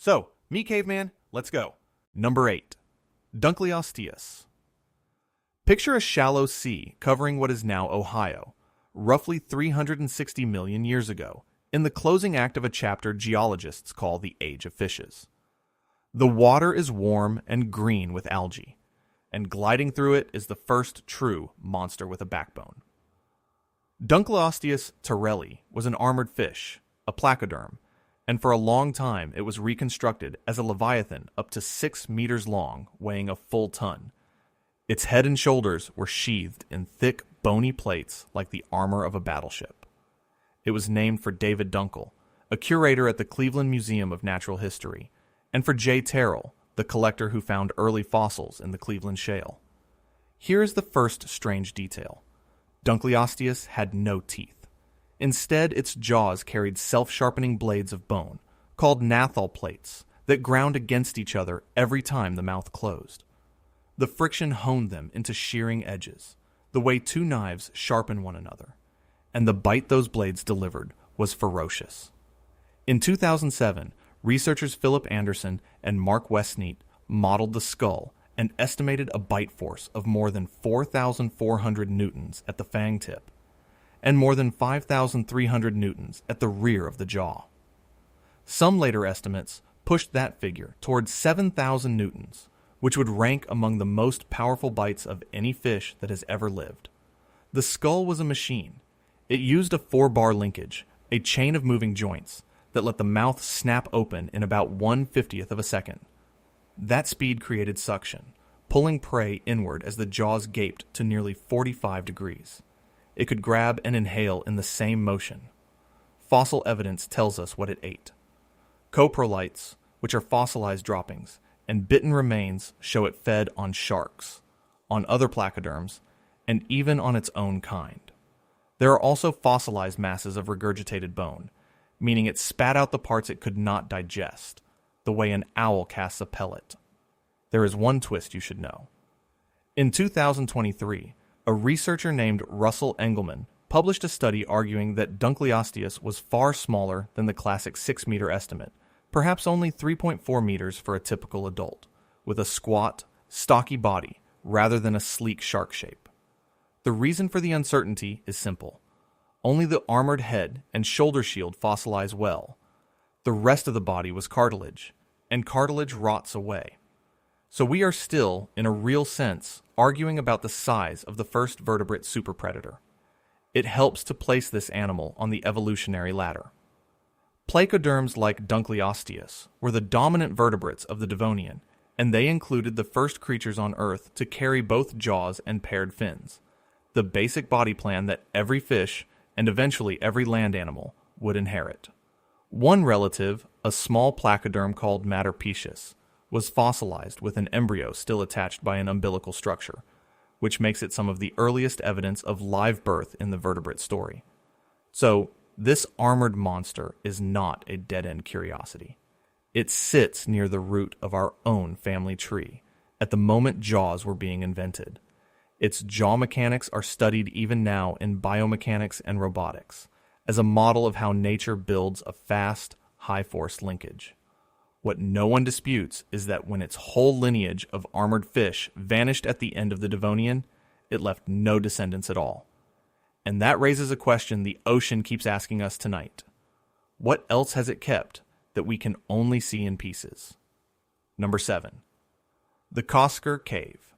So, me caveman, let's go. Number 8. Dunkleosteus. Picture a shallow sea covering what is now Ohio, roughly 360 million years ago, in the closing act of a chapter geologists call the Age of Fishes. The water is warm and green with algae, and gliding through it is the first true monster with a backbone. Dunkleosteus terrelli was an armored fish, a placoderm, and for a long time it was reconstructed as a leviathan up to 6 meters long, weighing a full ton. Its head and shoulders were sheathed in thick, bony plates like the armor of a battleship. It was named for David Dunkel, a curator at the Cleveland Museum of Natural History, and for J. Terrell, the collector who found early fossils in the Cleveland Shale. Here is the first strange detail. Dunkleosteus had no teeth. Instead, its jaws carried self-sharpening blades of bone, called nathal plates, that ground against each other every time the mouth closed. The friction honed them into shearing edges, the way two knives sharpen one another, and the bite those blades delivered was ferocious. In 2007, researchers Philip Anderson and Mark Westneat modeled the skull and estimated a bite force of more than 4,400 newtons at the fang tip, and more than 5,300 newtons at the rear of the jaw. Some later estimates pushed that figure towards 7,000 newtons, which would rank among the most powerful bites of any fish that has ever lived. The skull was a machine. It used a 4-bar linkage, a chain of moving joints, that let the mouth snap open in about 1/50th of a second. That speed created suction, pulling prey inward as the jaws gaped to nearly 45 degrees. It could grab and inhale in the same motion. Fossil evidence tells us what it ate. Coprolites, which are fossilized droppings, and bitten remains show it fed on sharks, on other placoderms, and even on its own kind. There are also fossilized masses of regurgitated bone, meaning it spat out the parts it could not digest, the way an owl casts a pellet. There is one twist you should know. In 2023, a researcher named Russell Engelman published a study arguing that Dunkleosteus was far smaller than the classic 6-meter estimate, perhaps only 3.4 meters for a typical adult, with a squat, stocky body rather than a sleek shark shape. The reason for the uncertainty is simple. Only the armored head and shoulder shield fossilize well. The rest of the body was cartilage, and cartilage rots away. So we are still, in a real sense, arguing about the size of the first vertebrate superpredator. It helps to place this animal on the evolutionary ladder. Placoderms like Dunkleosteus were the dominant vertebrates of the Devonian, and they included the first creatures on Earth to carry both jaws and paired fins, the basic body plan that every fish, and eventually every land animal, would inherit. One relative, a small placoderm called Matterpecius, was fossilized with an embryo still attached by an umbilical structure, which makes it some of the earliest evidence of live birth in the vertebrate story. So, this armored monster is not a dead-end curiosity. It sits near the root of our own family tree, at the moment jaws were being invented. Its jaw mechanics are studied even now in biomechanics and robotics, as a model of how nature builds a fast, high-force linkage. What no one disputes is that when its whole lineage of armored fish vanished at the end of the Devonian, it left no descendants at all. And that raises a question the ocean keeps asking us tonight. What else has it kept that we can only see in pieces? Number 7. The Cosquer Cave.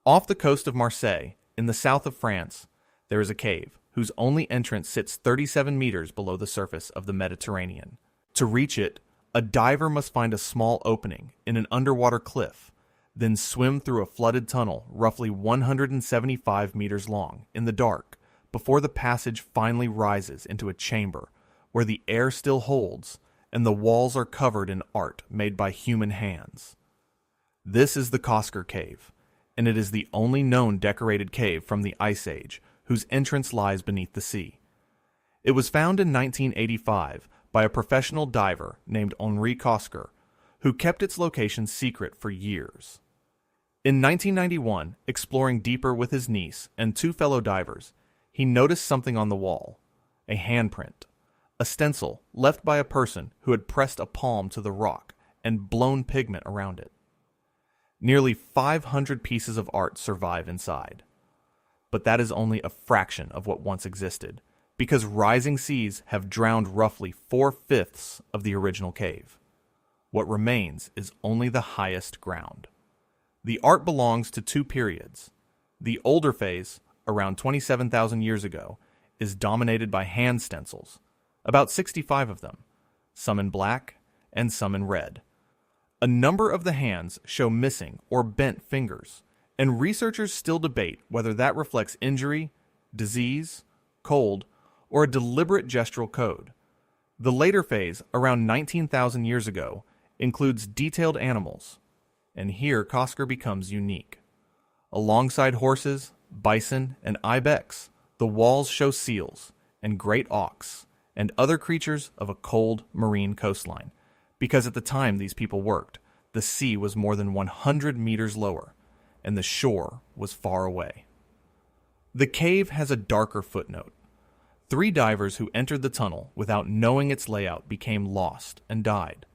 Off the coast of Marseille, in the south of France, there is a cave whose only entrance sits 37 meters below the surface of the Mediterranean. To reach it, a diver must find a small opening in an underwater cliff, then swim through a flooded tunnel roughly 175 meters long in the dark before the passage finally rises into a chamber where the air still holds and the walls are covered in art made by human hands. This is the Cosquer Cave, and it is the only known decorated cave from the Ice Age whose entrance lies beneath the sea. It was found in 1985 by a professional diver named Henri Cosquer, who kept its location secret for years. In 1991, exploring deeper with his niece and 2 fellow divers, he noticed something on the wall, a handprint, a stencil left by a person who had pressed a palm to the rock and blown pigment around it. Nearly 500 pieces of art survive inside. But that is only a fraction of what once existed, because rising seas have drowned roughly 4/5 of the original cave. What remains is only the highest ground. The art belongs to two periods. The older phase, around 27,000 years ago, is dominated by hand stencils, about 65 of them, some in black and some in red. A number of the hands show missing or bent fingers, and researchers still debate whether that reflects injury, disease, cold, or a deliberate gestural code. The later phase, around 19,000 years ago, includes detailed animals, and here Cosquer becomes unique. Alongside horses, bison, and ibex, the walls show seals and great auks and other creatures of a cold marine coastline, because at the time these people worked, the sea was more than 100 meters lower, and the shore was far away. The cave has a darker footnote. 3 divers who entered the tunnel without knowing its layout became lost and died.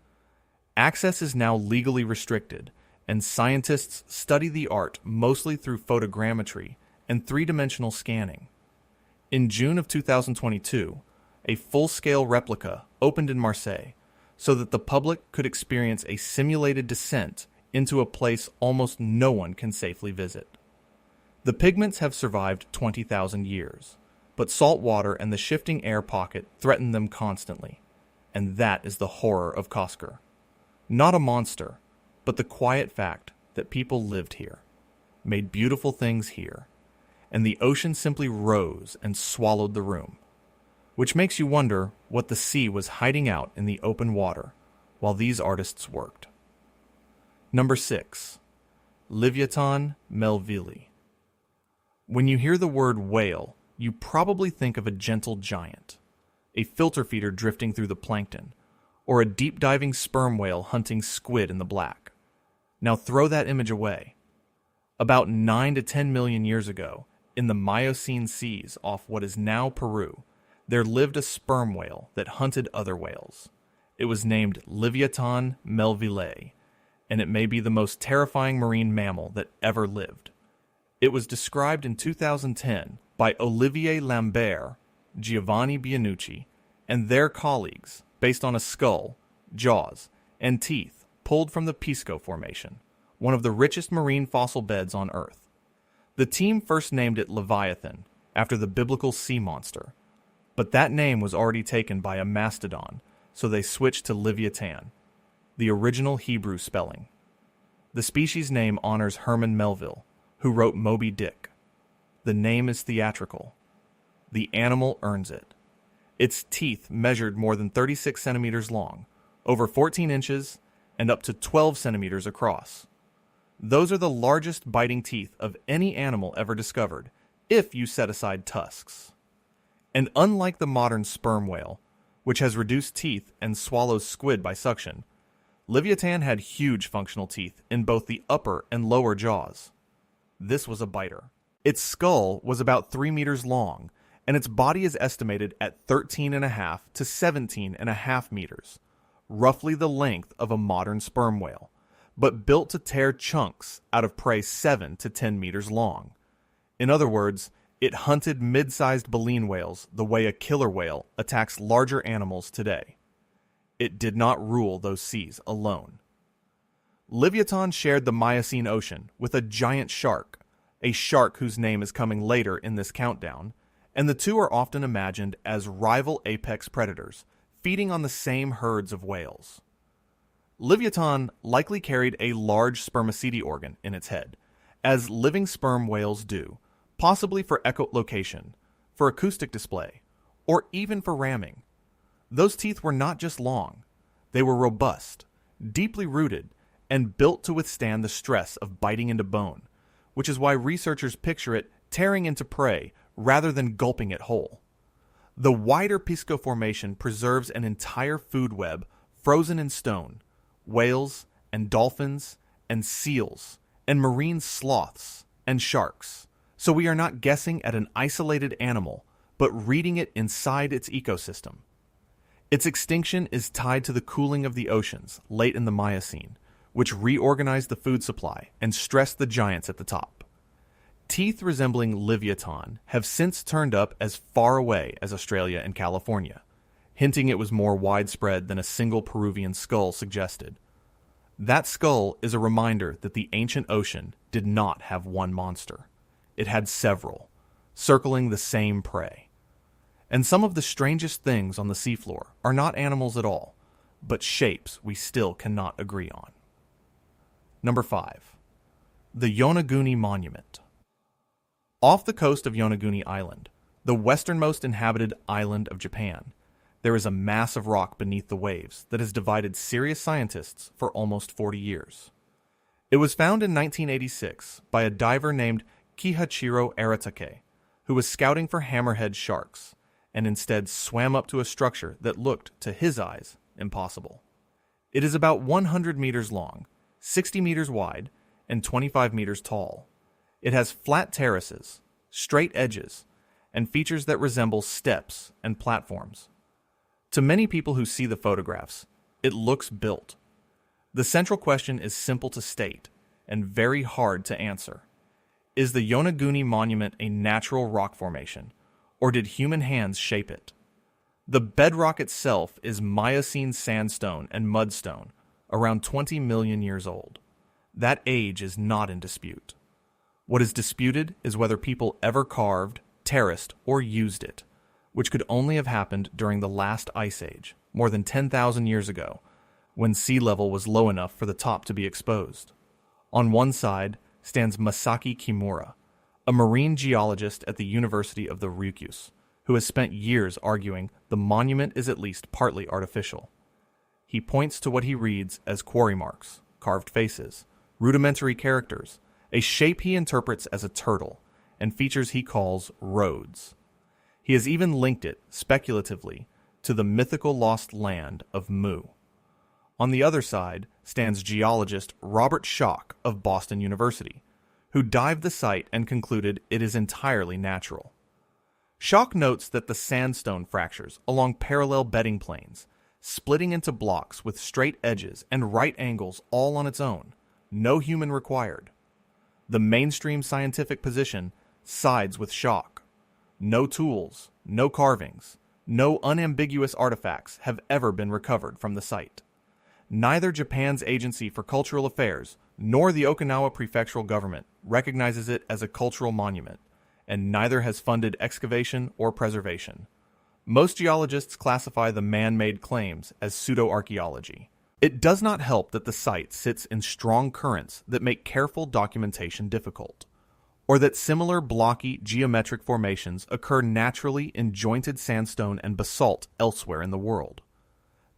Access is now legally restricted, and scientists study the art mostly through photogrammetry and 3-dimensional scanning. In June of 2022, a full-scale replica opened in Marseille so that the public could experience a simulated descent into a place almost no one can safely visit. The pigments have survived 20,000 years, but salt water and the shifting air pocket threaten them constantly, and that is the horror of Cosquer. Not a monster, but the quiet fact that people lived here, made beautiful things here, and the ocean simply rose and swallowed the room, which makes you wonder what the sea was hiding out in the open water while these artists worked. Number 6. Livyatan melvillei. When you hear the word whale, you probably think of a gentle giant, a filter feeder drifting through the plankton, or a deep-diving sperm whale hunting squid in the black. Now throw that image away. About 9 to 10 million years ago, in the Miocene seas off what is now Peru, there lived a sperm whale that hunted other whales. It was named Livyatan melvillei, and it may be the most terrifying marine mammal that ever lived. It was described in 2010 by Olivier Lambert, Giovanni Bianucci, and their colleagues based on a skull, jaws, and teeth pulled from the Pisco Formation, one of the richest marine fossil beds on Earth. The team first named it Leviathan, after the biblical sea monster, but that name was already taken by a mastodon, so they switched to Livyatan, the original Hebrew spelling. The species name honors Herman Melville, who wrote Moby Dick. The name is theatrical. The animal earns it. Its teeth measured more than 36 centimeters long, over 14 inches, and up to 12 centimeters across. Those are the largest biting teeth of any animal ever discovered, if you set aside tusks. And unlike the modern sperm whale, which has reduced teeth and swallows squid by suction, Livyatan had huge functional teeth in both the upper and lower jaws. This was a biter. Its skull was about 3 meters long, and its body is estimated at 13.5 to 17.5 meters, roughly the length of a modern sperm whale, but built to tear chunks out of prey 7 to 10 meters long. In other words, it hunted mid-sized baleen whales the way a killer whale attacks larger animals today. It did not rule those seas alone. Livyatan shared the Miocene Ocean with a giant shark, a shark whose name is coming later in this countdown, and the two are often imagined as rival apex predators, feeding on the same herds of whales. Livyatan likely carried a large spermaceti organ in its head, as living sperm whales do, possibly for echolocation, for acoustic display, or even for ramming. Those teeth were not just long, they were robust, deeply rooted, and built to withstand the stress of biting into bone, which is why researchers picture it tearing into prey rather than gulping it whole. The wider Pisco Formation preserves an entire food web frozen in stone, whales and dolphins and seals and marine sloths and sharks. So we are not guessing at an isolated animal, but reading it inside its ecosystem. Its extinction is tied to the cooling of the oceans late in the Miocene, which reorganized the food supply and stressed the giants at the top. Teeth resembling Livyatan have since turned up as far away as Australia and California, hinting it was more widespread than a single Peruvian skull suggested. That skull is a reminder that the ancient ocean did not have one monster. It had several, circling the same prey. And some of the strangest things on the seafloor are not animals at all, but shapes we still cannot agree on. Number 5. The Yonaguni Monument. Off the coast of Yonaguni Island, the westernmost inhabited island of Japan, there is a mass of rock beneath the waves that has divided serious scientists for almost 40 years. It was found in 1986 by a diver named Kihachiro Aratake, who was scouting for hammerhead sharks, and instead swam up to a structure that looked, to his eyes, impossible. It is about 100 meters long, 60 meters wide, and 25 meters tall. It has flat terraces, straight edges, and features that resemble steps and platforms. To many people who see the photographs, it looks built. The central question is simple to state and very hard to answer. Is the Yonaguni Monument a natural rock formation, or did human hands shape it? The bedrock itself is Miocene sandstone and mudstone, around 20 million years old. That age is not in dispute. What is disputed is whether people ever carved, terraced, or used it, which could only have happened during the last ice age, more than 10,000 years ago, when sea level was low enough for the top to be exposed. On one side stands Masaki Kimura, a marine geologist at the University of the Ryukyus, who has spent years arguing the monument is at least partly artificial. He points to what he reads as quarry marks, carved faces, rudimentary characters, a shape he interprets as a turtle, and features he calls roads. He has even linked it, speculatively, to the mythical lost land of Mu. On the other side stands geologist Robert Schoch of Boston University, who dived the site and concluded it is entirely natural. Schoch notes that the sandstone fractures along parallel bedding planes, splitting into blocks with straight edges and right angles all on its own, no human required. The mainstream scientific position sides with Schoch. No tools, no carvings, no unambiguous artifacts have ever been recovered from the site. Neither Japan's Agency for Cultural Affairs nor the Okinawa prefectural government recognizes it as a cultural monument, and neither has funded excavation or preservation. Most geologists classify the man-made claims as pseudo-archaeology. It does not help that the site sits in strong currents that make careful documentation difficult, or that similar blocky geometric formations occur naturally in jointed sandstone and basalt elsewhere in the world.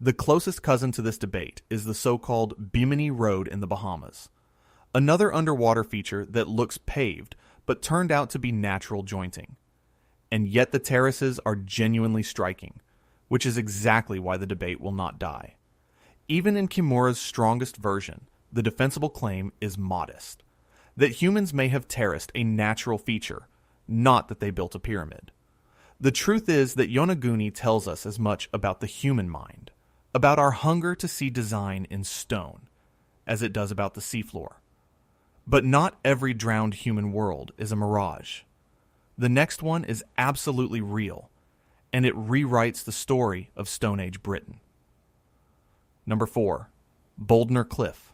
The closest cousin to this debate is the so-called Bimini Road in the Bahamas, another underwater feature that looks paved but turned out to be natural jointing. And yet the terraces are genuinely striking, which is exactly why the debate will not die. Even in Kimura's strongest version, the defensible claim is modest, that humans may have terraced a natural feature, not that they built a pyramid. The truth is that Yonaguni tells us as much about the human mind, about our hunger to see design in stone, as it does about the seafloor. But not every drowned human world is a mirage. The next one is absolutely real, and it rewrites the story of Stone Age Britain. Number 4. Bouldnor Cliff.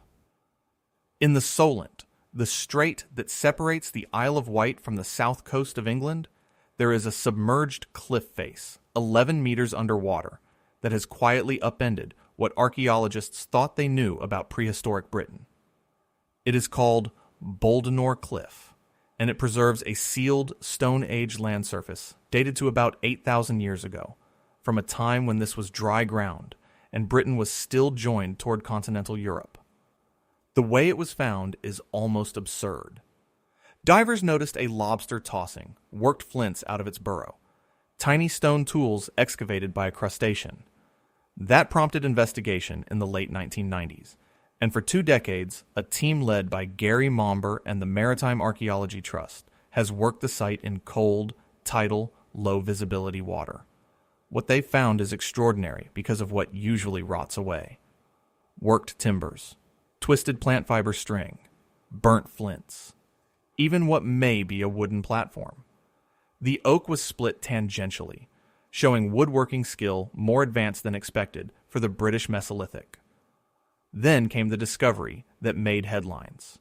In the Solent, the strait that separates the Isle of Wight from the south coast of England, there is a submerged cliff face, 11 meters underwater, that has quietly upended what archaeologists thought they knew about prehistoric Britain. It is called Bouldnor Cliff, and it preserves a sealed Stone Age land surface dated to about 8,000 years ago, from a time when this was dry ground and Britain was still joined toward continental Europe. The way it was found is almost absurd. Divers noticed a lobster tossing worked flints out of its burrow, tiny stone tools excavated by a crustacean. That prompted investigation in the late 1990s, and for 2 decades, a team led by Gary Momber and the Maritime Archaeology Trust has worked the site in cold, tidal, low-visibility water. What they found is extraordinary because of what usually rots away. Worked timbers, twisted plant fiber string, burnt flints, even what may be a wooden platform. The oak was split tangentially, showing woodworking skill more advanced than expected for the British Mesolithic. Then came the discovery that made headlines.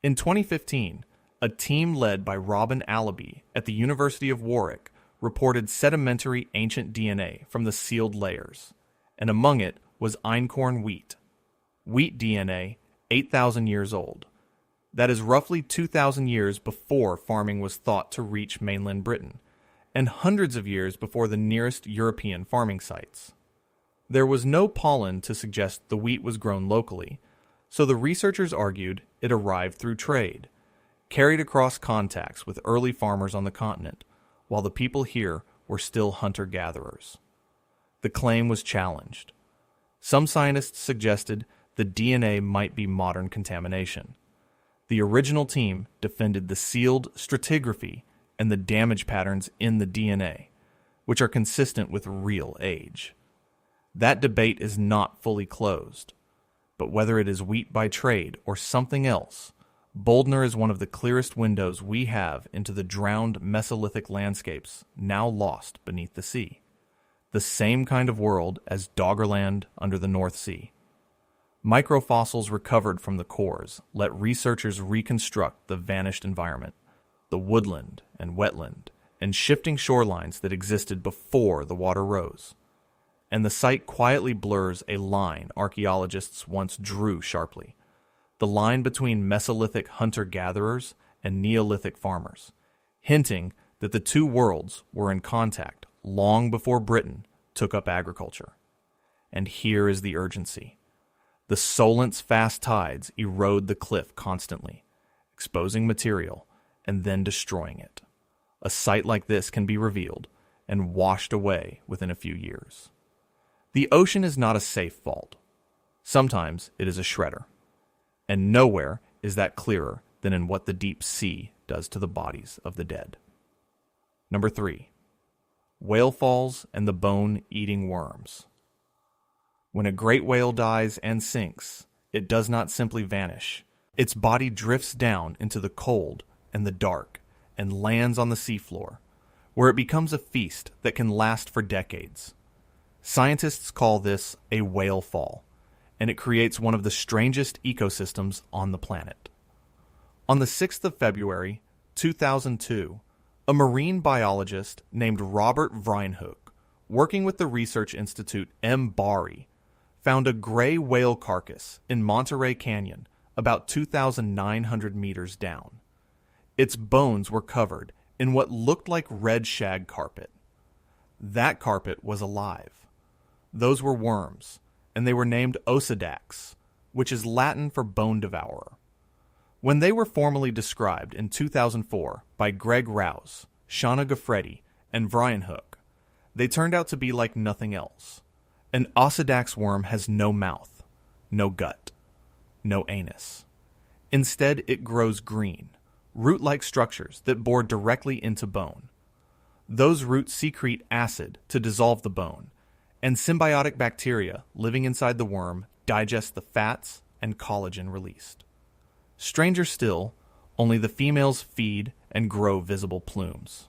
In 2015, a team led by Robin Allaby at the University of Warwick reported sedimentary ancient DNA from the sealed layers, and among it was einkorn wheat. Wheat DNA, 8,000 years old. That is roughly 2,000 years before farming was thought to reach mainland Britain, and hundreds of years before the nearest European farming sites. There was no pollen to suggest the wheat was grown locally, so the researchers argued it arrived through trade, carried across contacts with early farmers on the continent, while the people here were still hunter-gatherers. The claim was challenged. Some scientists suggested the DNA might be modern contamination. The original team defended the sealed stratigraphy and the damage patterns in the DNA, which are consistent with real age. That debate is not fully closed, but whether it is wheat by trade or something else, Bouldnor is one of the clearest windows we have into the drowned Mesolithic landscapes now lost beneath the sea. The same kind of world as Doggerland under the North Sea. Microfossils recovered from the cores let researchers reconstruct the vanished environment, the woodland and wetland, and shifting shorelines that existed before the water rose. And the site quietly blurs a line archaeologists once drew sharply, the line between Mesolithic hunter-gatherers and Neolithic farmers, hinting that the two worlds were in contact long before Britain took up agriculture. And here is the urgency. The Solent's fast tides erode the cliff constantly, exposing material and then destroying it. A site like this can be revealed and washed away within a few years. The ocean is not a safe vault. Sometimes it is a shredder. And nowhere is that clearer than in what the deep sea does to the bodies of the dead. Number 3. Whale falls and the bone-eating worms. When a great whale dies and sinks, it does not simply vanish. Its body drifts down into the cold and the dark and lands on the seafloor, where it becomes a feast that can last for decades. Scientists call this a whale fall, and it creates one of the strangest ecosystems on the planet. On the 6th of February, 2002, a marine biologist named Robert Vrynhoek, working with the research institute MBARI, found a gray whale carcass in Monterey Canyon about 2,900 meters down. Its bones were covered in what looked like red shag carpet. That carpet was alive. Those were worms, and they were named Osedax, which is Latin for bone devourer. When they were formally described in 2004 by Greg Rouse, Shauna Gaffredi, and Vrynhoek, they turned out to be like nothing else. An Osedax worm has no mouth, no gut, no anus. Instead, it grows green, root-like structures that bore directly into bone. Those roots secrete acid to dissolve the bone, and symbiotic bacteria living inside the worm digest the fats and collagen released. Stranger still, only the females feed and grow visible plumes.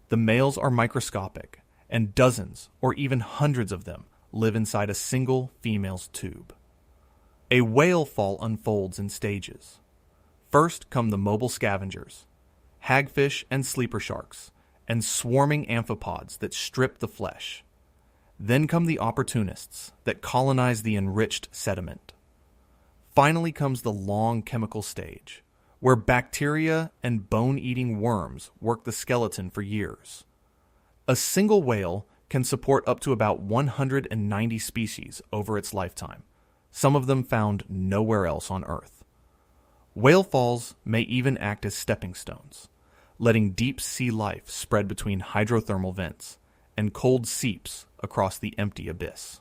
The males are microscopic, and dozens or even hundreds of them live inside a single female's tube. A whale fall unfolds in stages. First come the mobile scavengers, hagfish and sleeper sharks, and swarming amphipods that strip the flesh. Then come the opportunists that colonize the enriched sediment. Finally comes the long chemical stage, where bacteria and bone-eating worms work the skeleton for years. A single whale can support up to about 190 species over its lifetime, some of them found nowhere else on Earth. Whale falls may even act as stepping stones, letting deep sea life spread between hydrothermal vents and cold seeps across the empty abyss.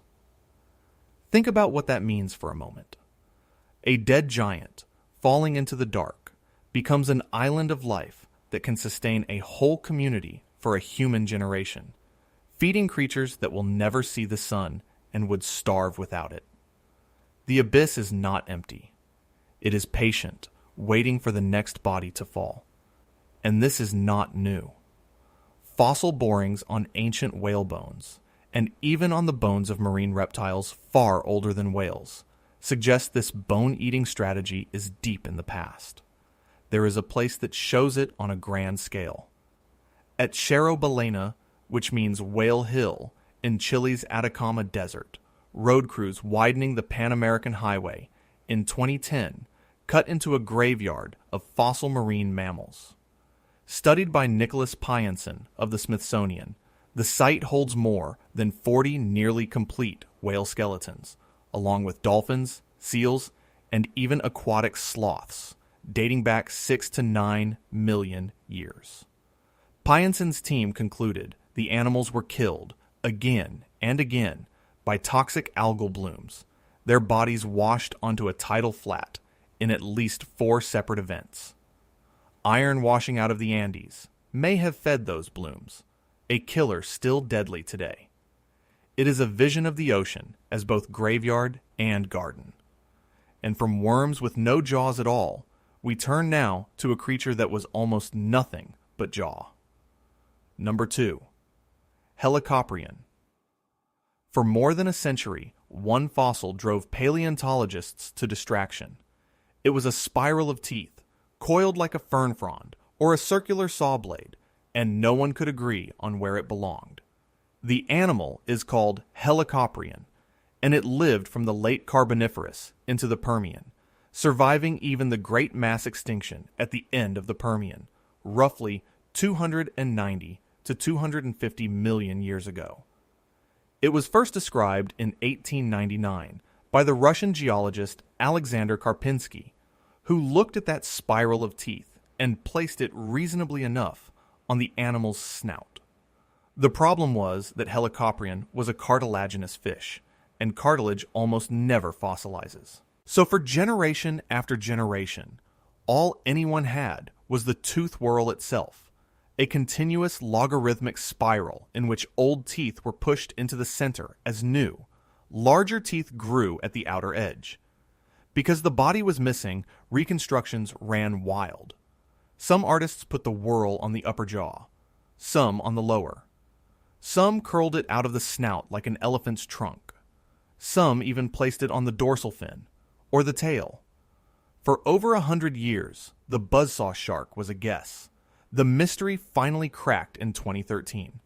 Think about what that means for a moment. A dead giant, falling into the dark, becomes an island of life that can sustain a whole community for a human generation, feeding creatures that will never see the sun and would starve without it. The abyss is not empty. It is patient, waiting for the next body to fall. And this is not new. Fossil borings on ancient whale bones, and even on the bones of marine reptiles far older than whales, suggest this bone-eating strategy is deep in the past. There is a place that shows it on a grand scale. At Cerro Balena, which means Whale Hill, in Chile's Atacama Desert, road crews widening the Pan American Highway in 2010 cut into a graveyard of fossil marine mammals. Studied by Nicholas Pyenson of the Smithsonian, the site holds more than 40 nearly complete whale skeletons, along with dolphins, seals, and even aquatic sloths, dating back 6 to 9 million years. Pyenson's team concluded the animals were killed again and again by toxic algal blooms, their bodies washed onto a tidal flat in at least 4 separate events. Iron washing out of the Andes may have fed those blooms, a killer still deadly today. It is a vision of the ocean as both graveyard and garden. And from worms with no jaws at all, we turn now to a creature that was almost nothing but jaw. Number 2. Helicoprion. For more than a century, one fossil drove paleontologists to distraction. It was a spiral of teeth, coiled like a fern frond or a circular saw blade, and no one could agree on where it belonged. The animal is called Helicoprion, and it lived from the late Carboniferous into the Permian, surviving even the great mass extinction at the end of the Permian, roughly 290 to 250 million years ago. It was first described in 1899 by the Russian geologist Alexander Karpinsky, who looked at that spiral of teeth and placed it reasonably enough on the animal's snout. The problem was that Helicoprion was a cartilaginous fish, and cartilage almost never fossilizes. So for generation after generation, all anyone had was the tooth whorl itself, a continuous logarithmic spiral in which old teeth were pushed into the center as new, larger teeth grew at the outer edge. Because the body was missing, reconstructions ran wild. Some artists put the whorl on the upper jaw, some on the lower. Some curled it out of the snout like an elephant's trunk. Some even placed it on the dorsal fin, or the tail. For over 100 years, the buzzsaw shark was a guess. The mystery finally cracked in 2013.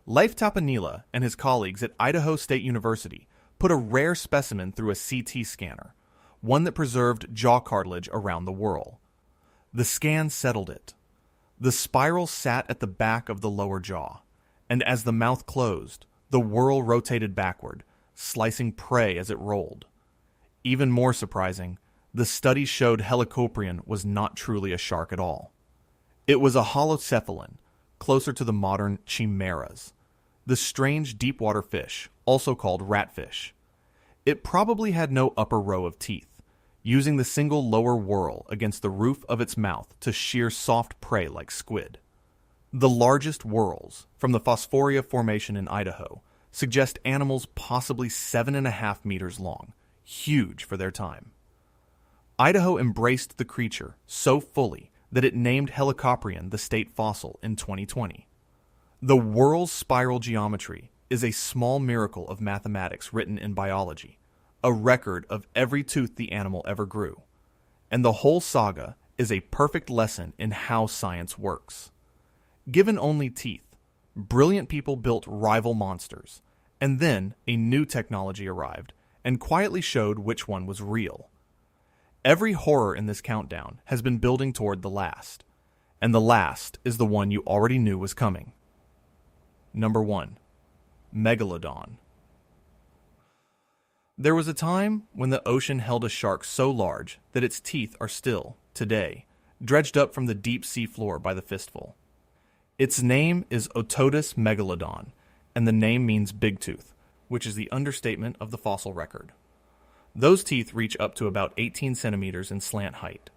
Leif Tapanila and his colleagues at Idaho State University put a rare specimen through a CT scanner, one that preserved jaw cartilage around the whorl. The scan settled it. The spiral sat at the back of the lower jaw, and as the mouth closed, the whorl rotated backward, slicing prey as it rolled. Even more surprising, the study showed Helicoprion was not truly a shark at all. It was a holocephalin, closer to the modern chimeras, the strange deep-water fish, also called ratfish. It probably had no upper row of teeth, using the single lower whorl against the roof of its mouth to shear soft prey like squid. The largest whorls, from the Phosphoria Formation in Idaho, suggest animals possibly 7.5 meters long, huge for their time. Idaho embraced the creature so fully that it named Helicoprion the state fossil in 2020. The whorl's spiral geometry is a small miracle of mathematics written in biology, a record of every tooth the animal ever grew. And the whole saga is a perfect lesson in how science works. Given only teeth, brilliant people built rival monsters, and then a new technology arrived and quietly showed which one was real. Every horror in this countdown has been building toward the last, and the last is the one you already knew was coming. Number 1. Megalodon. There was a time when the ocean held a shark so large that its teeth are still, today, dredged up from the deep sea floor by the fistful. Its name is Otodus megalodon, and the name means big tooth, which is the understatement of the fossil record. Those teeth reach up to about 18 centimeters in slant height,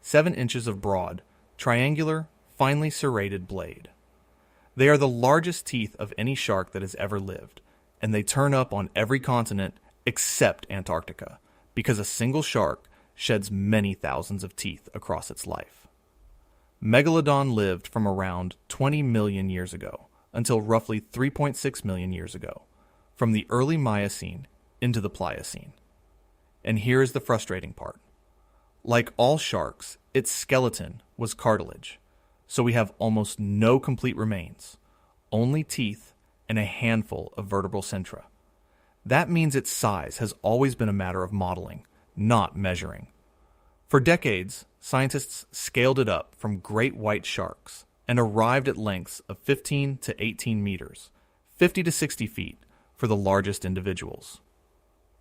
7 inches of broad, triangular, finely serrated blade. They are the largest teeth of any shark that has ever lived, and they turn up on every continent except Antarctica, because a single shark sheds many thousands of teeth across its life. Megalodon lived from around 20 million years ago until roughly 3.6 million years ago, from the early Miocene into the Pliocene. And here is the frustrating part. Like all sharks, its skeleton was cartilage, so we have almost no complete remains, only teeth and a handful of vertebral centra. That means its size has always been a matter of modeling, not measuring. For decades, scientists scaled it up from great white sharks and arrived at lengths of 15 to 18 meters, 50 to 60 feet for the largest individuals.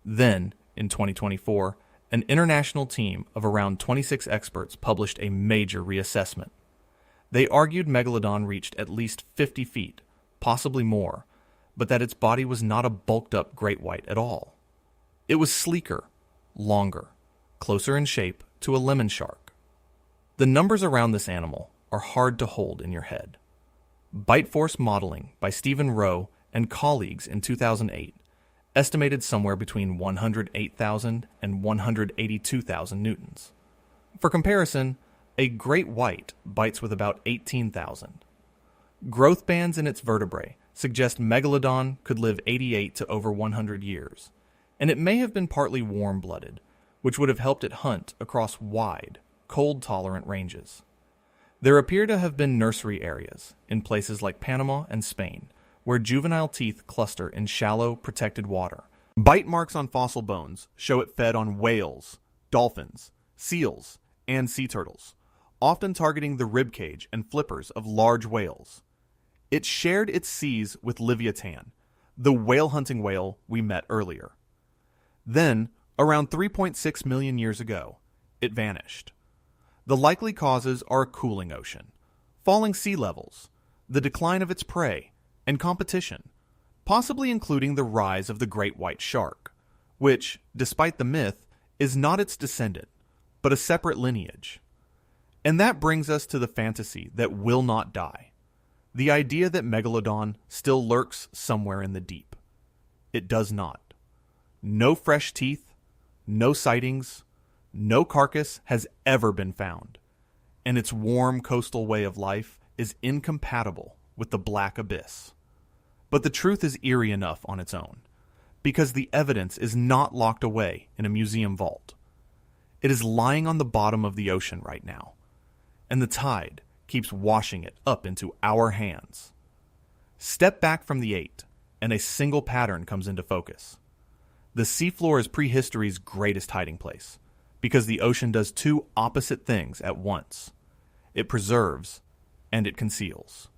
Then, in 2024, an international team of around 26 experts published a major reassessment. They argued Megalodon reached at least 50 feet, possibly more, but that its body was not a bulked-up great white at all. It was sleeker, longer, closer in shape to a lemon shark. The numbers around this animal are hard to hold in your head. Bite force modeling by Stephen Rowe and colleagues in 2008 estimated somewhere between 108,000 and 182,000 newtons. For comparison, a great white bites with about 18,000. Growth bands in its vertebrae suggest Megalodon could live 88 to over 100 years, and it may have been partly warm-blooded, which would have helped it hunt across wide, cold-tolerant ranges. There appear to have been nursery areas in places like Panama and Spain, where juvenile teeth cluster in shallow, protected water. Bite marks on fossil bones show it fed on whales, dolphins, seals, and sea turtles, often targeting the ribcage and flippers of large whales. It shared its seas with Livyatan, the whale-hunting whale we met earlier. Then, around 3.6 million years ago, it vanished. The likely causes are a cooling ocean, falling sea levels, the decline of its prey, and competition, possibly including the rise of the great white shark, which, despite the myth, is not its descendant, but a separate lineage. And that brings us to the fantasy that will not die, the idea that Megalodon still lurks somewhere in the deep. It does not. No fresh teeth, no sightings, no carcass has ever been found, and its warm coastal way of life is incompatible with the black abyss. But the truth is eerie enough on its own, because the evidence is not locked away in a museum vault. It is lying on the bottom of the ocean right now, and the tide keeps washing it up into our hands. Step back from the 8, and a single pattern comes into focus. The seafloor is prehistory's greatest hiding place, because the ocean does two opposite things at once. It preserves, and it conceals.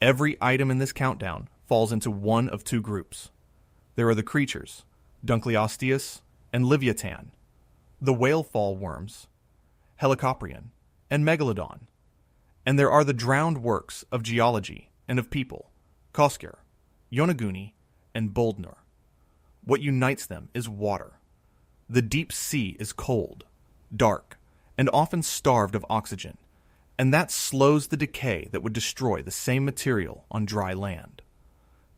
Every item in this countdown falls into one of two groups. There are the creatures, Dunkleosteus and Livyatan, the whale fall worms, Helicoprion, and Megalodon. And there are the drowned works of geology and of people, Cosquer, Yonaguni, and Bouldnor. What unites them is water. The deep sea is cold, dark, and often starved of oxygen, and that slows the decay that would destroy the same material on dry land.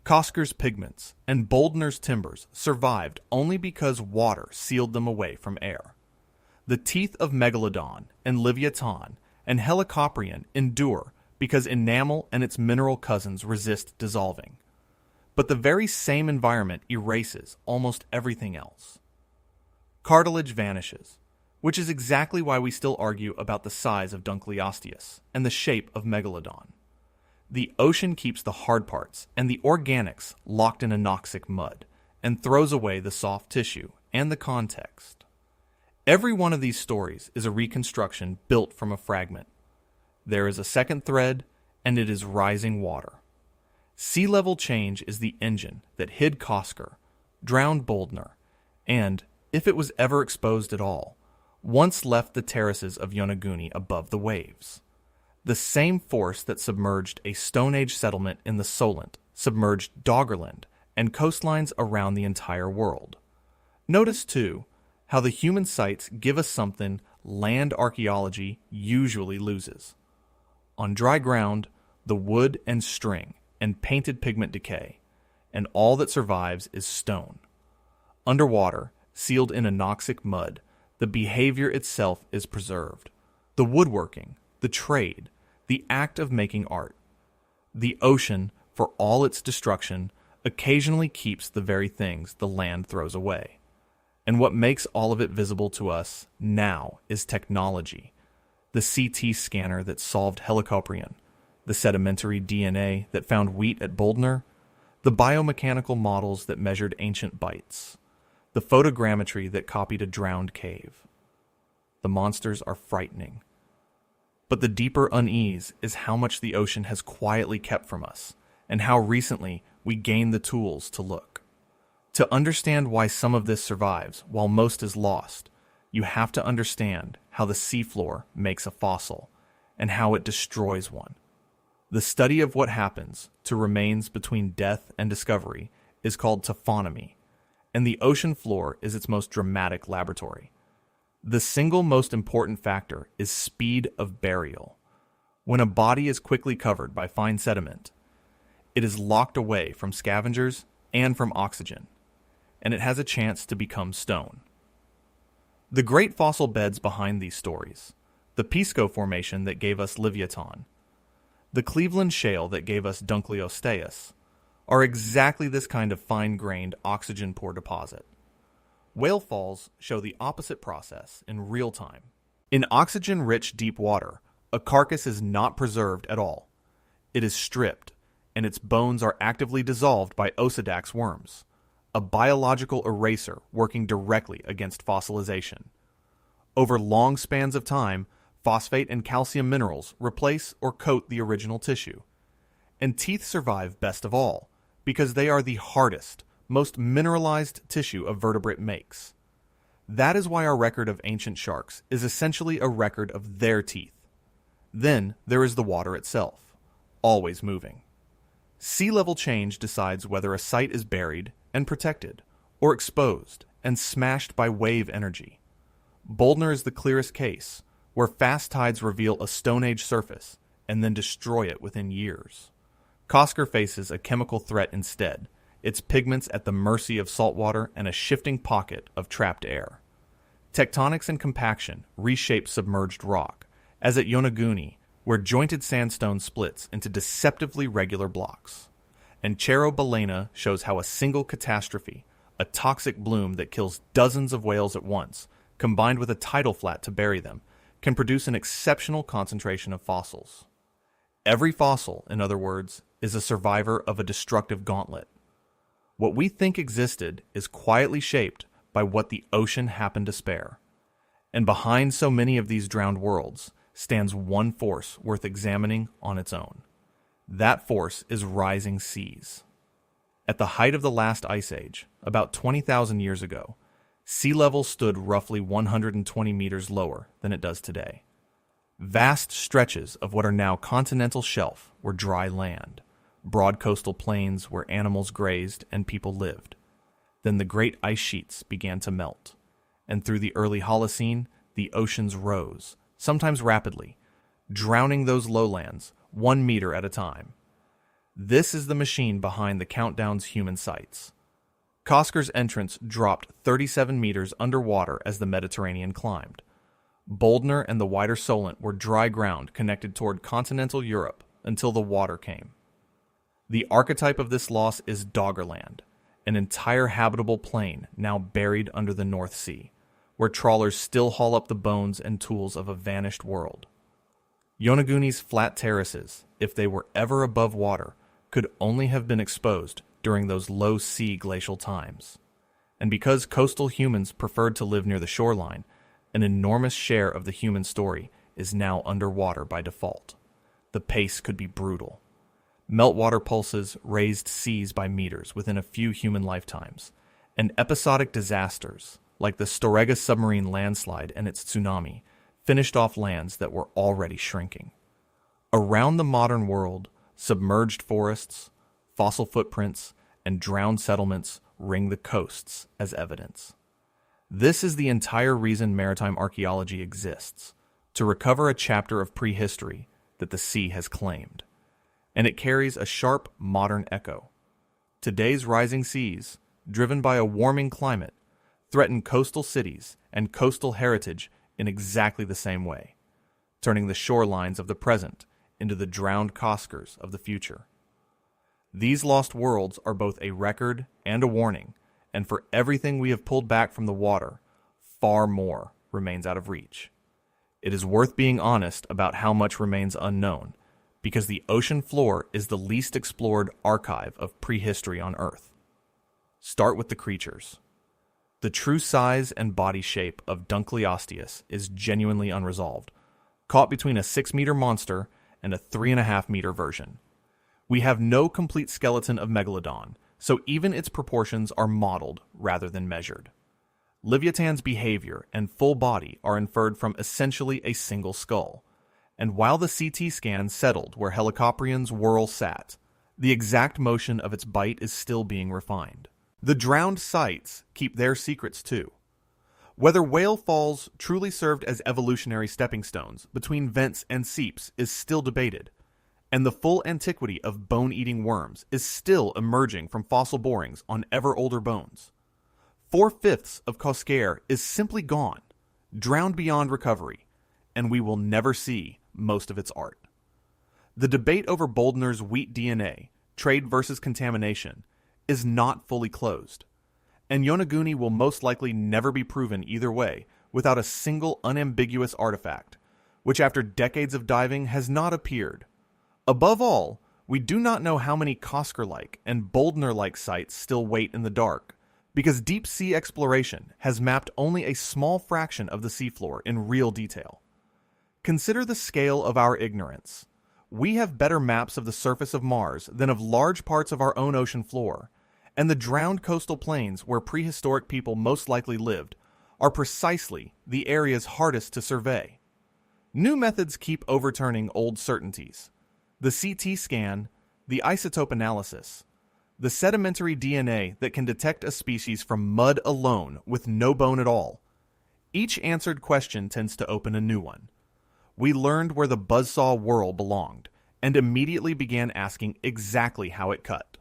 Cosquer's pigments and Bouldnor's timbers survived only because water sealed them away from air. The teeth of Megalodon and Livyatan and Helicoprion endure because enamel and its mineral cousins resist dissolving. But the very same environment erases almost everything else. Cartilage vanishes, which is exactly why we still argue about the size of Dunkleosteus and the shape of Megalodon. The ocean keeps the hard parts and the organics locked in anoxic mud and throws away the soft tissue and the context. Every one of these stories is a reconstruction built from a fragment. There is a second thread, and it is rising water. Sea level change is the engine that hid Cosquer, drowned Bouldnor, and, if it was ever exposed at all, once left the terraces of Yonaguni above the waves. The same force that submerged a Stone Age settlement in the Solent submerged Doggerland and coastlines around the entire world. Notice, too, how the human sites give us something land archaeology usually loses. On dry ground, the wood and string, and painted pigment decay, and all that survives is stone. Underwater, sealed in anoxic mud, the behavior itself is preserved. The woodworking, the trade, the act of making art. The ocean, for all its destruction, occasionally keeps the very things the land throws away. And what makes all of it visible to us now is technology. The CT scanner that solved Helicoprion, the sedimentary DNA that found wheat at Bouldnor, the biomechanical models that measured ancient bites, the photogrammetry that copied a drowned cave. The monsters are frightening. But the deeper unease is how much the ocean has quietly kept from us, and how recently we gained the tools to look. To understand why some of this survives while most is lost, you have to understand how the seafloor makes a fossil, and how it destroys one. The study of what happens to remains between death and discovery is called taphonomy, and the ocean floor is its most dramatic laboratory. The single most important factor is speed of burial. When a body is quickly covered by fine sediment, it is locked away from scavengers and from oxygen, and it has a chance to become stone. The great fossil beds behind these stories, the Pisco Formation that gave us Livyatan, the Cleveland Shale that gave us Dunkleosteus, are exactly this kind of fine-grained, oxygen-poor deposit. Whale falls show the opposite process in real time. In oxygen-rich deep water, a carcass is not preserved at all. It is stripped, and its bones are actively dissolved by Osedax worms, a biological eraser working directly against fossilization. Over long spans of time, phosphate and calcium minerals replace or coat the original tissue. And teeth survive best of all, because they are the hardest, most mineralized tissue a vertebrate makes. That is why our record of ancient sharks is essentially a record of their teeth. Then there is the water itself, always moving. Sea level change decides whether a site is buried and protected, or exposed and smashed by wave energy. Bouldnor is the clearest case, where fast tides reveal a Stone Age surface and then destroy it within years. Cosquer faces a chemical threat instead, its pigments at the mercy of saltwater and a shifting pocket of trapped air. Tectonics and compaction reshape submerged rock, as at Yonaguni, where jointed sandstone splits into deceptively regular blocks. And Cerro Balena shows how a single catastrophe, a toxic bloom that kills dozens of whales at once, combined with a tidal flat to bury them, can produce an exceptional concentration of fossils. Every fossil, in other words, is a survivor of a destructive gauntlet. What we think existed is quietly shaped by what the ocean happened to spare. And behind so many of these drowned worlds stands one force worth examining on its own. That force is rising seas. At the height of the last ice age, about 20,000 years ago, sea level stood roughly 120 meters lower than it does today. Vast stretches of what are now continental shelf were dry land, broad coastal plains where animals grazed and people lived. Then the great ice sheets began to melt, and through the early Holocene, the oceans rose, sometimes rapidly, drowning those lowlands 1 meter at a time. This is the machine behind the countdown's human sights. Cosquer's entrance dropped 37 meters underwater as the Mediterranean climbed. Bouldnor and the wider Solent were dry ground connected toward continental Europe until the water came. The archetype of this loss is Doggerland, an entire habitable plain now buried under the North Sea, where trawlers still haul up the bones and tools of a vanished world. Yonaguni's flat terraces, if they were ever above water, could only have been exposed during those low-sea glacial times. And because coastal humans preferred to live near the shoreline, an enormous share of the human story is now underwater by default. The pace could be brutal. Meltwater pulses raised seas by meters within a few human lifetimes, and episodic disasters, like the Storegga submarine landslide and its tsunami, finished off lands that were already shrinking. Around the modern world, submerged forests, fossil footprints, and drowned settlements ring the coasts as evidence. This is the entire reason maritime archaeology exists, to recover a chapter of prehistory that the sea has claimed. and it carries a sharp, modern echo. Today's rising seas, driven by a warming climate, threaten coastal cities and coastal heritage in exactly the same way, turning the shorelines of the present into the drowned Cosquers of the future. These lost worlds are both a record and a warning, and for everything we have pulled back from the water, far more remains out of reach. It is worth being honest about how much remains unknown, because the ocean floor is the least explored archive of prehistory on Earth. Start with the creatures. The true size and body shape of Dunkleosteus is genuinely unresolved, caught between a 6-meter monster and a 3.5-meter version. We have no complete skeleton of Megalodon, so even its proportions are modeled rather than measured. Livyatan's behavior and full body are inferred from essentially a single skull, and while the CT scan settled where Helicoprion's whirl sat, the exact motion of its bite is still being refined. The drowned sites keep their secrets too. Whether whale falls truly served as evolutionary stepping stones between vents and seeps is still debated, and the full antiquity of bone-eating worms is still emerging from fossil borings on ever-older bones. 4/5 of Cosquer is simply gone, drowned beyond recovery, and we will never see most of its art. The debate over Bouldnor's wheat DNA, trade versus contamination, is not fully closed, and Yonaguni will most likely never be proven either way without a single unambiguous artifact, which after decades of diving has not appeared. Above all, we do not know how many Cosquer-like and Bouldnor-like sites still wait in the dark, because deep-sea exploration has mapped only a small fraction of the seafloor in real detail. Consider the scale of our ignorance. We have better maps of the surface of Mars than of large parts of our own ocean floor, and the drowned coastal plains where prehistoric people most likely lived are precisely the areas hardest to survey. New methods keep overturning old certainties. The CT scan, the isotope analysis, the sedimentary DNA that can detect a species from mud alone with no bone at all. Each answered question tends to open a new one. We learned where the buzzsaw whirl belonged, and immediately began asking exactly how it cut.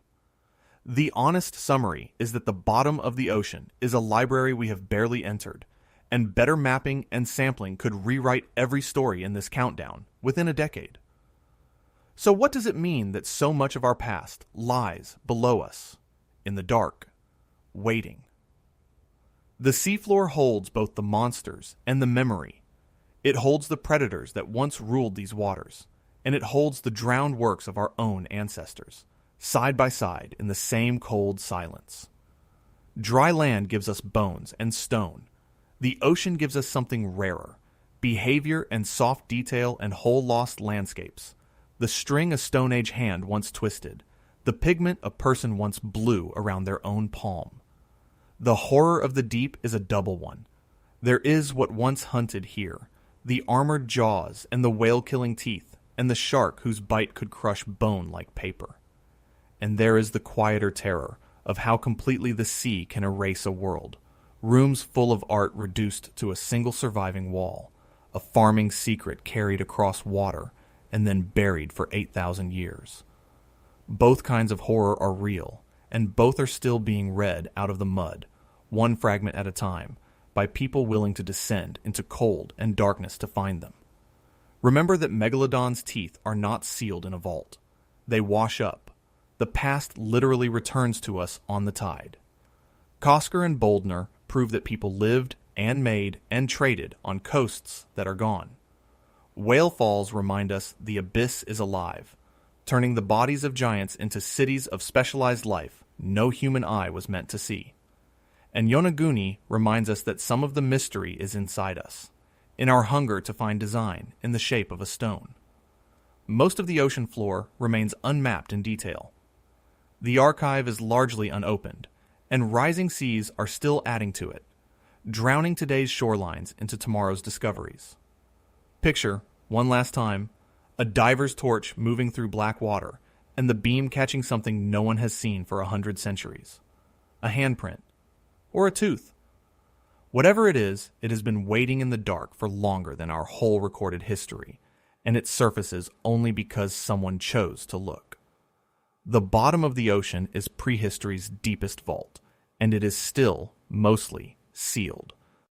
The honest summary is that the bottom of the ocean is a library we have barely entered, and better mapping and sampling could rewrite every story in this countdown within a decade. So what does it mean that so much of our past lies below us, in the dark, waiting? The seafloor holds both the monsters and the memory. It holds the predators that once ruled these waters, and it holds the drowned works of our own ancestors, side by side in the same cold silence. Dry land gives us bones and stone. The ocean gives us something rarer, behavior and soft detail and whole lost landscapes. The string a Stone Age hand once twisted, the pigment a person once blew around their own palm. The horror of the deep is a double one. There is what once hunted here, the armored jaws and the whale-killing teeth, and the shark whose bite could crush bone like paper. And there is the quieter terror of how completely the sea can erase a world, rooms full of art reduced to a single surviving wall, a farming secret carried across water and then buried for 8,000 years. Both kinds of horror are real, and both are still being read out of the mud, one fragment at a time, by people willing to descend into cold and darkness to find them. Remember that Megalodon's teeth are not sealed in a vault. They wash up. The past literally returns to us on the tide. Cosquer and Bouldnor prove that people lived and made and traded on coasts that are gone. Whale falls remind us the abyss is alive, turning the bodies of giants into cities of specialized life no human eye was meant to see. And Yonaguni reminds us that some of the mystery is inside us, in our hunger to find design in the shape of a stone. Most of the ocean floor remains unmapped in detail. The archive is largely unopened, and rising seas are still adding to it, drowning today's shorelines into tomorrow's discoveries. Picture, one last time, a diver's torch moving through black water, and the beam catching something no one has seen for 100 centuries. A handprint. Or a tooth. Whatever it is, it has been waiting in the dark for longer than our whole recorded history, and it surfaces only because someone chose to look. The bottom of the ocean is prehistory's deepest vault, and it is still mostly sealed.